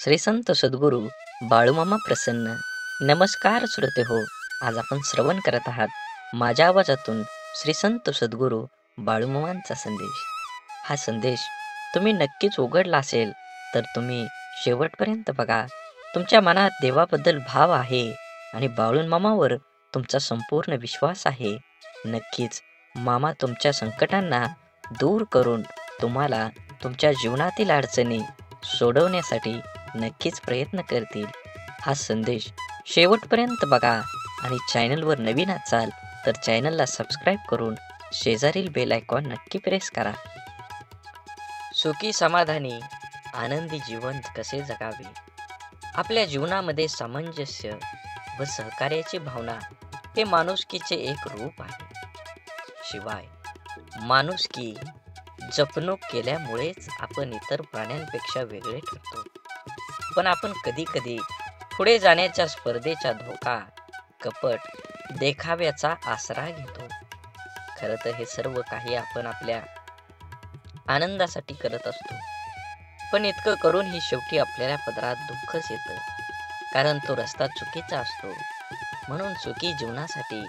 श्री संत सद्गुरू बाळूमामा प्रसन्न. नमस्कार श्रोते हो. आज आपण श्रवण करत आहात माझ्या आवाजातून श्री संत सद्गुरू बाळूमामांचा संदेश. हा संदेश तुम्ही नक्कीच उघडला असेल तर तुम्ही शेवटपर्यंत बघा. तुमच्या मनात देवाबद्दल भाव आहे आणि बाळूमामावर तुमचा संपूर्ण विश्वास आहे. नक्कीच मामा तुमच्या संकटांना दूर करून तुम्हाला तुमच्या जीवनातील अडचणी सोडवण्यासाठी नक्कीच प्रयत्न करतील. हा संदेश शेवटपर्यंत बघा आणि चॅनलवर नवीन असाल तर चॅनलला सबस्क्राईब करून शेजारील बेल आयकॉन नक्की प्रेस करा. सुखी समाधानी आनंदी जीवन कसे जगावे. आपल्या जीवनामध्ये सामंजस्य व सहकार्याची भावना हे माणुसकीचे एक रूप आहे. शिवाय माणुसकी जपणूक केल्यामुळेच आपण इतर प्राण्यांपेक्षा वेगळे ठरतो. पण आपण कधी कधी पुढे जाण्याच्या स्पर्धेचा धोका, कपट, देखाव्याचा आसरा घेतो. खरं तर हे सर्व काही आपण आपल्या आनंदासाठी करत असतो. पण इतकं करूनही शेवटी आपल्याला पदरात दुःखच येतं, कारण तो रस्ता चुकीचा असतो. म्हणून सुखी जीवनासाठी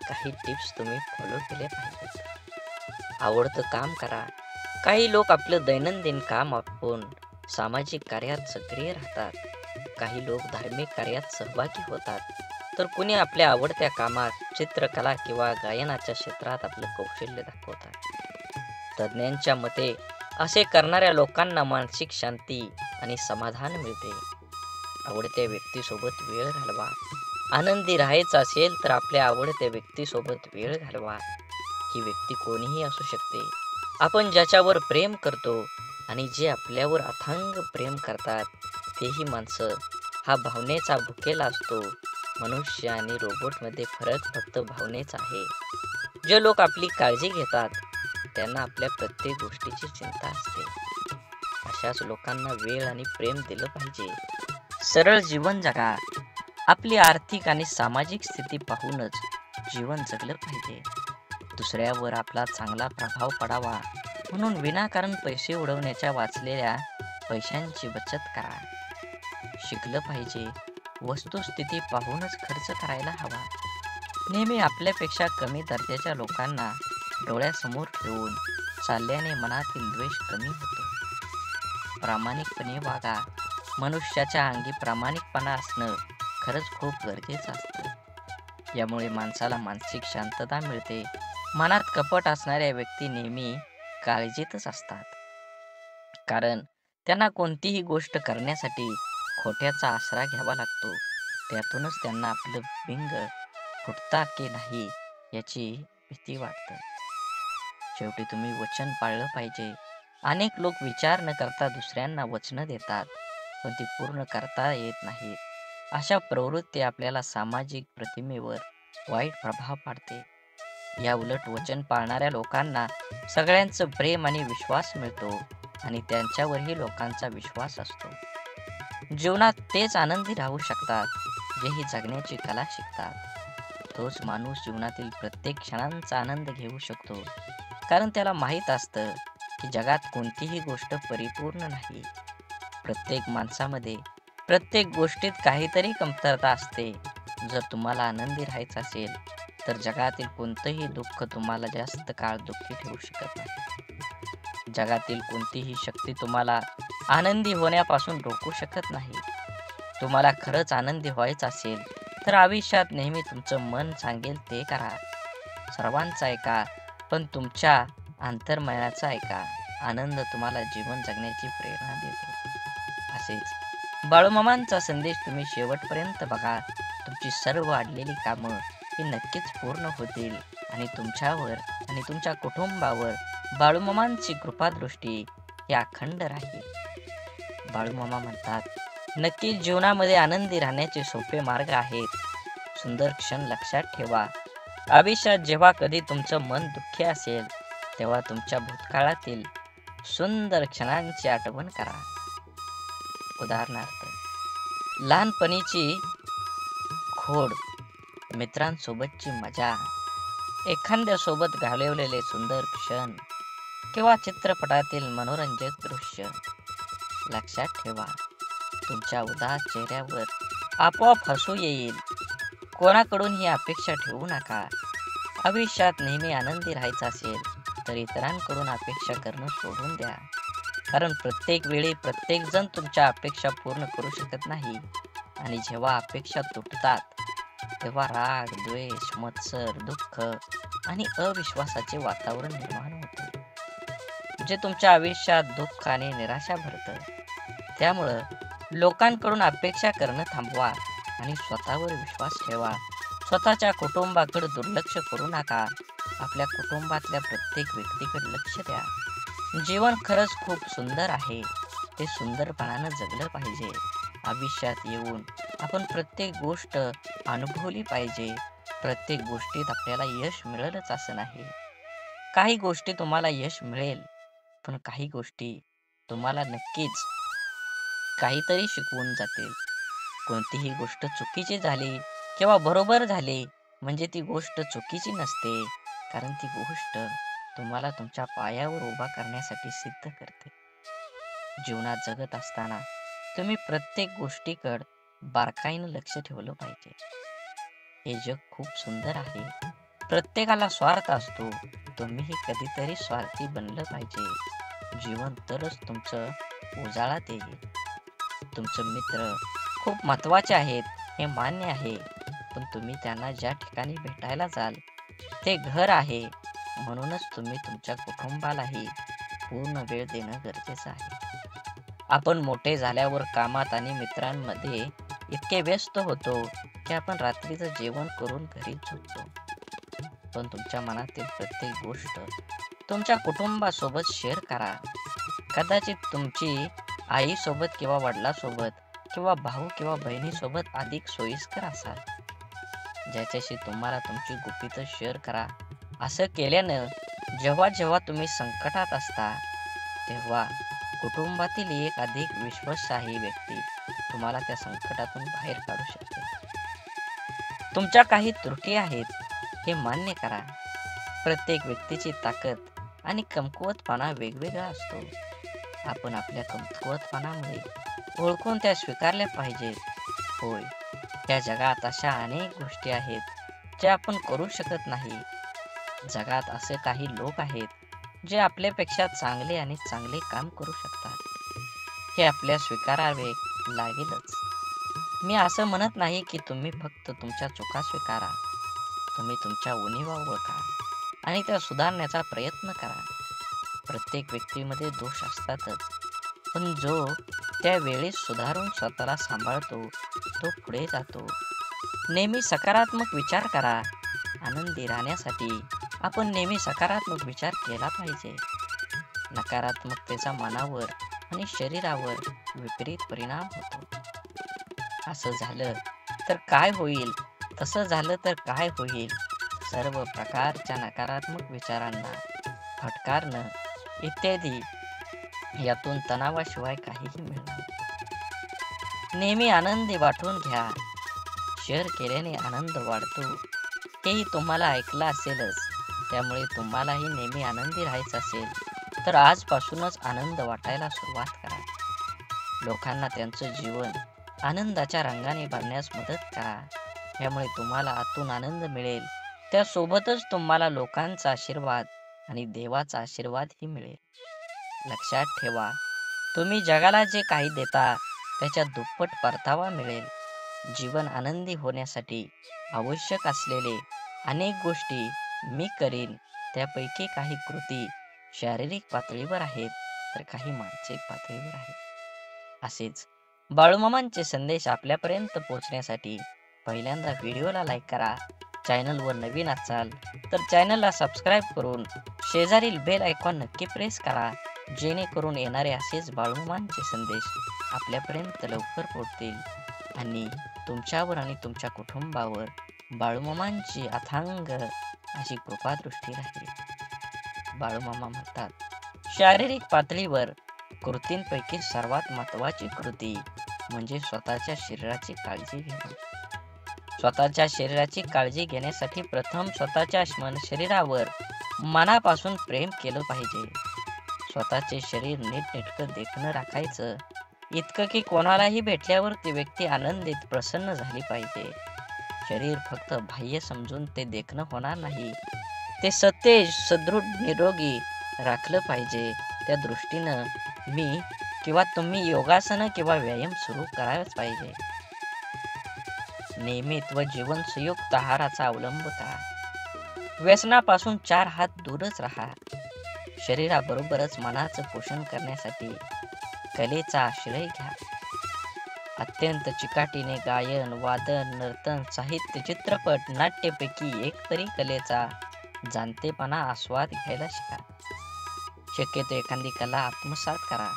काही टिप्स तुम्ही फॉलो केल्या पाहिजेत. आवडतं काम करा. काही लोक आपलं दैनंदिन काम आपण सामाजिक कार्यात सक्रिय राहतात. काही लोक धार्मिक कार्यात सहभागी होतात, तर कुणी आपल्या आवडत्या कामात, चित्रकला किंवा गायनाच्या क्षेत्रात आपलं कौशल्य दाखवतात. तज्ज्ञांच्या मते असे करणाऱ्या लोकांना मानसिक शांती आणि समाधान मिळते. आवडत्या व्यक्तीसोबत वेळ घालवा. आनंदी राहायचं असेल तर आपल्या आवडत्या व्यक्तीसोबत वेळ घालवा. ही व्यक्ती कोणीही असू शकते. आपण ज्याच्यावर प्रेम करतो आणि जे आपल्यावर अथांग प्रेम करतात तेही माणसं. हा भावनेचा भुकेला असतो. मनुष्य आणि रोबोटमध्ये फरक फक्त भावनेचा आहे. जे लोक आपली काळजी घेतात त्यांना आपल्या प्रत्येक गोष्टीची चिंता असते. अशाच लोकांना वेळ आणि प्रेम दिलं पाहिजे. सरळ जीवन जगा. आपली आर्थिक आणि सामाजिक स्थिती पाहूनच जीवन जगलं पाहिजे. दुसऱ्यावर आपला चांगला प्रभाव पडावा म्हणून विनाकारण पैसे उडवण्याच्या वाचलेल्या पैशांची बचत करा. शिकलं पाहिजे. वस्तुस्थिती पाहूनच खर्च करायला हवा. नेहमी आपल्यापेक्षा कमी दर्जाच्या लोकांना डोळ्यासमोर ठेवून चालल्याने मनातील द्वेष कमी होतो. प्रामाणिकपणे वागा. मनुष्याच्या अंगी प्रामाणिकपणा असणं खरंच खूप गरजेचं असतं. यामुळे माणसाला मानसिक शांतता मिळते. मनात कपट असणाऱ्या व्यक्ती नेहमी काळजीतच असतात, कारण त्यांना कोणतीही गोष्ट करण्यासाठी खोट्याचा आसरा घ्यावा लागतो. त्यातूनच त्यांना आपलं बिंग फुटता की नाही याची भीती वाटते. शेवटी तुम्ही वचन पाळलं पाहिजे. अनेक लोक विचार न करता दुसऱ्यांना वचनं देतात, पण ती पूर्ण करता येत नाहीत. अशा प्रवृत्ती आपल्याला सामाजिक प्रतिमेवर वाईट प्रभाव पाडते. या उलट वचन पाळणाऱ्या लोकांना सगळ्यांचं प्रेम आणि विश्वास मिळतो आणि त्यांच्यावरही लोकांचा विश्वास असतो. जीवनात तेच आनंदी राहू शकतात जेही जगण्याची कला शिकतात. तोच माणूस जीवनातील प्रत्येक क्षणांचा आनंद घेऊ शकतो, कारण त्याला माहीत असतं की जगात कोणतीही गोष्ट परिपूर्ण नाही. प्रत्येक माणसामध्ये, प्रत्येक गोष्टीत काहीतरी कमतरता असते. जर तुम्हाला आनंदी राहायचं असेल तर जगातील कोणतंही दुःख तुम्हाला जास्त काळ दुःखी ठेवू शकत नाही. जगातील कोणतीही शक्ती तुम्हाला आनंदी होण्यापासून रोखू शकत नाही. तुम्हाला खरंच आनंदी व्हायचं असेल तर आयुष्यात नेहमी तुमचं मन सांगेल ते करा. सर्वांचं ऐका, पण तुमच्या अंतर्मनाचा ऐका. आनंद तुम्हाला जीवन जगण्याची प्रेरणा देतो. असेच बाळूमामांचा संदेश तुम्ही शेवटपर्यंत बघा. तुमची सर्व अडलेली कामं ही नक्कीच पूर्ण होतील आणि तुमच्यावर आणि तुमच्या कुटुंबावर बाळूमामांची कृपादृष्टी ही अखंड राहील. बाळूमामा म्हणतात, नक्कीच जीवनामध्ये आनंदी राहण्याचे सोपे मार्ग आहेत. सुंदर क्षण लक्षात ठेवा. आयुष्यात जेव्हा कधी तुमचं मन दुःखी असेल तेव्हा तुमच्या भूतकाळातील सुंदर क्षणांची आठवण करा. उदाहरणार्थ, लहानपणीची खोड, मित्रांसोबतची मजा, एखाद्यासोबत घालवलेले सुंदर क्षण किंवा चित्रपटातील मनोरंजक दृश्य. लक्षात ठेवा, तुमच्या उदास चेहऱ्यावर आपोआप हसू येईल. कोणाकडून ही अपेक्षा ठेवू नका. आयुष्यात नेहमी आनंदी राहायचं असेल तर इतरांकडून अपेक्षा करणं सोडून द्या. कारण प्रत्येक वेळी प्रत्येक जण तुमच्या अपेक्षा पूर्ण करू शकत नाही. आणि जेव्हा अपेक्षा तुटतात तेव्हा राग, द्वेष, मत्सर, दुःख आणि अविश्वासाचे वातावरण निर्माण होते, जे तुमच्या आयुष्यात दुःख आणि निराशा भरतं. त्यामुळं लोकांकडून अपेक्षा करणं थांबवा आणि स्वतःवर विश्वास ठेवा. स्वतःच्या कुटुंबाकडे दुर्लक्ष करू नका. आपल्या कुटुंबातल्या प्रत्येक व्यक्तीकडे लक्ष द्या. जीवन खरंच खूप सुंदर आहे. ते सुंदरपणानं जगलं पाहिजे. आयुष्यात येऊन आपण प्रत्येक गोष्ट अनुभवली पाहिजे. प्रत्येक गोष्टीत आपल्याला यश मिळेलच असं नाही. काही गोष्टी तुम्हाला यश मिळेल, पण काही गोष्टी तुम्हाला नक्कीच काहीतरी शिकवून जातील. कोणतीही गोष्ट चुकीची झाली किंवा बरोबर झाली म्हणजे ती गोष्ट चुकीची नसते, कारण ती गोष्ट तुम्हाला तुमच्या पायावर उभा करण्यासाठी सिद्ध करते. जीवनात जगत असताना तुम्ही प्रत्येक गोष्टीकडे बारकाईनं लक्ष ठेवलं पाहिजे. हे जग खूप सुंदर आहे. प्रत्येकाला स्वार्थ असतो. तुम्हीही कधीतरी स्वार्थी बनलं पाहिजे. जीवन तरच तुमचं उजाळात येईल. तुमचे मित्र खूप महत्वाचे आहेत हे मान्य आहे, पण तुम्ही त्यांना ज्या ठिकाणी भेटायला जाल ते घर आहे. म्हणूनच तुम्ही तुमच्या कुटुंबालाही पूर्ण वेळ देणं गरजेचं आहे. आपण मोठे झाल्यावर कामात आणि मित्रांमध्ये इतके व्यस्त होतो की आपण रात्रीचं जेवण करून घरी झोपतो. पण तुमच्या मनातील प्रत्येक गोष्ट तुमच्या कुटुंबासोबत शेअर करा. कदाचित तुमची आईसोबत किंवा वडिलांसोबत किंवा भाऊ किंवा बहिणीसोबत अधिक सोयीस्कर असाल. ज्याच्याशी तुम्हाला तुमची गुपितं शेअर करा. असं केल्यानं जेव्हा जेव्हा तुम्ही संकटात असता तेव्हा कुटुंबातील एक अधिक विश्वासार्ह व्यक्ती तुम्हाला त्या संकटातून बाहेर काढू शकते. तुमच्या काही त्रुटी आहेत हे मान्य करा. प्रत्येक व्यक्तीची ताकद आणि कमकुवतपणा वेगवेगळा असतो. आपण आपल्या कमकुवतपणामुळे ओळखून त्या स्वीकारल्या पाहिजेत. होय, या जगात अशा अनेक गोष्टी आहेत ज्या आपण करू शकत नाही. जगात असे काही लोक आहेत जे आपल्यापेक्षा चांगले आणि चांगले काम करू शकतात. हे आपल्या स्वीकारावे लागेलच. मी असं म्हणत नाही की तुम्ही फक्त तुमच्या चुका स्वीकारा. तुम्ही तुमच्या उणीवा ओळखा आणि त्या सुधारण्याचा प्रयत्न करा. प्रत्येक व्यक्तीमध्ये दोष असतातच, पण जो त्यावेळी सुधारून स्वतःला सांभाळतो तो पुढे जातो. नेहमी सकारात्मक विचार करा. आनंदी राहण्यासाठी आपण नेहमी सकारात्मक विचार केला पाहिजे. नकारात्मकतेचा मनावर आणि शरीरावर विपरीत परिणाम होतो. असं झालं तर काय होईल, तसं झालं तर काय होईल, सर्व प्रकारच्या नकारात्मक विचारांना फटकारणं इत्यादी यातून तणावाशिवाय काहीही मिळणार. नेहमी आनंदी वाटून घ्या. शेअर केल्याने आनंद वाढतो हेही तुम्हाला ऐकलं असेलच. त्यामुळे तुम्हालाही नेहमी आनंदी राहायचं असेल तर आजपासूनच आनंद वाटायला सुरुवात करा. लोकांना त्यांचं जीवन आनंदाच्या रंगाने भरण्यास मदत करा. यामुळे तुम्हाला आतून आनंद मिळेल. त्यासोबतच तुम्हाला लोकांचा आशीर्वाद आणि देवाचा आशीर्वादही मिळेल. लक्षात ठेवा, तुम्ही जगाला जे काही देता त्याच्या दुप्पट परतावा मिळेल. जीवन आनंदी होण्यासाठी आवश्यक असलेले अनेक गोष्टी मी करीन. त्यापैकी काही कृती शारीरिक पातळीवर आहेत तर काही मानसिक पातळीवर आहेत. असेच बाळूमामांचे संदेश आपल्यापर्यंत पोहोचण्यासाठी पहिल्यांदा व्हिडिओला लाईक करा. चॅनलवर नवीन असाल तर चॅनलला सबस्क्राईब करून शेजारील बेल आयकॉन नक्की प्रेस करा, जेणेकरून येणारे असेच बाळूमामांचे संदेश आपल्यापर्यंत लवकर पोहोचतील आणि तुमच्यावर आणि तुमच्या कुटुंबावर बाळूमामांची अथांग अशी कृपादृष्टी राहील. बाळूमामा म्हणतात, शारीरिक पातळीवर कृतींपैकी सर्वात महत्त्वाची कृती म्हणजे स्वतःच्या शरीराची काळजी घेणे. स्वतःच्या शरीराची काळजी घेण्यासाठी प्रथम स्वतःच्या शरीरावर मनापासून प्रेम केलं पाहिजे. स्वतःचे शरीर नीटनेटकं देखणं राखायचं इतकं की कोणालाही भेटल्यावर ती व्यक्ती आनंदित प्रसन्न झाली पाहिजे. शरीर फक्त बाह्य समजून ते देखणं होणार नाही. ते सतेज, सदृढ, निरोगी राखलं पाहिजे. त्या दृष्टीनं मी किंवा तुम्ही योगासनं किंवा व्यायाम सुरू करायलाच पाहिजे. नियमित व जीवन संयुक्त आहाराचा अवलंब करा. व्यसनापासून 4 हात दूरच राहा. शरीराबरोबरच मनाचं पोषण करण्यासाठी कलेचा आश्रय घ्या. अत्यंत चिकाटीने गायन, वादन, नर्तन, साहित्य, चित्रपट, नाट्यपैकी एक तरी कलेचा जाणतेपणा आस्वाद घ्यायला शिका. शक्यतो एखादी कला आत्मसात करा.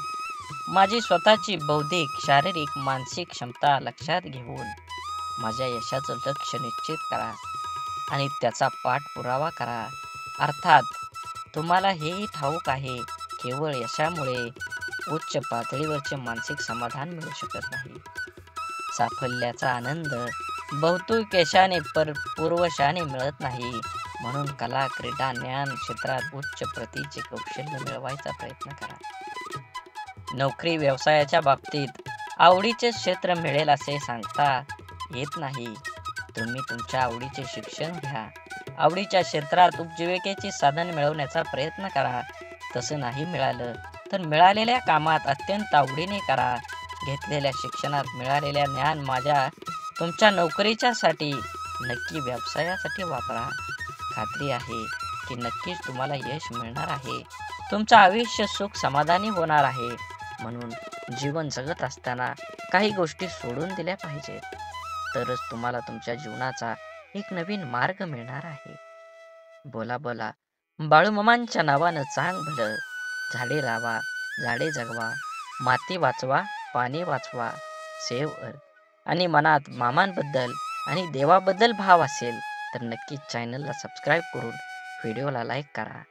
माझी स्वतःची बौद्धिक, शारीरिक, मानसिक क्षमता लक्षात घेऊन माझ्या यशाचं लक्ष्य निश्चित करा आणि त्याचा पाठपुरावा करा. अर्थात तुम्हाला हेही ठाऊक आहे, केवळ यशामुळे उच्च पातळीवरचे मानसिक समाधान मिळू शकत नाही. साफल्याचा आनंद बहुतेक यशाने पूर्वशाने मिळत नाही. म्हणून कला, क्रीडा, ज्ञान क्षेत्रात उच्च प्रतीचे कौशल्य मिळवायचा प्रयत्न करा. नोकरी, व्यवसायाच्या बाबतीत आवडीचे क्षेत्र मिळेल असे सांगता येत नाही. तुम्ही तुमच्या आवडीचे शिक्षण घ्या. आवडीच्या क्षेत्रात उपजीविकेचे साधन मिळवण्याचा प्रयत्न करा. तसं नाही मिळालं तर मिळालेल्या कामात अत्यंत आवडीने करा. घेतलेल्या शिक्षणात मिळालेल्या ज्ञान तुमच्या नोकरीच्यासाठी नक्की व्यवसायासाठी वापरा. खात्री आहे की नक्कीच तुम्हाला यश मिळणार आहे. तुमचं आयुष्य सुख समाधानी होणार आहे. म्हणून जीवन जगत असताना काही गोष्टी सोडून दिल्या पाहिजेत. तरच तुम्हाला तुमच्या जीवनाचा एक नवीन मार्ग मिळणार आहे. बोला बोला बाळूमामांच्या नावानं चांग भलं. झाडे लावा, झाडे जगवा, माती वाचवा, पाणी वाचवा, सेव अर. आणि मनात मामांबद्दल आणि देवाबद्दल भाव असेल तर नक्कीच चॅनलला सबस्क्राईब करून व्हिडिओला लाईक करा.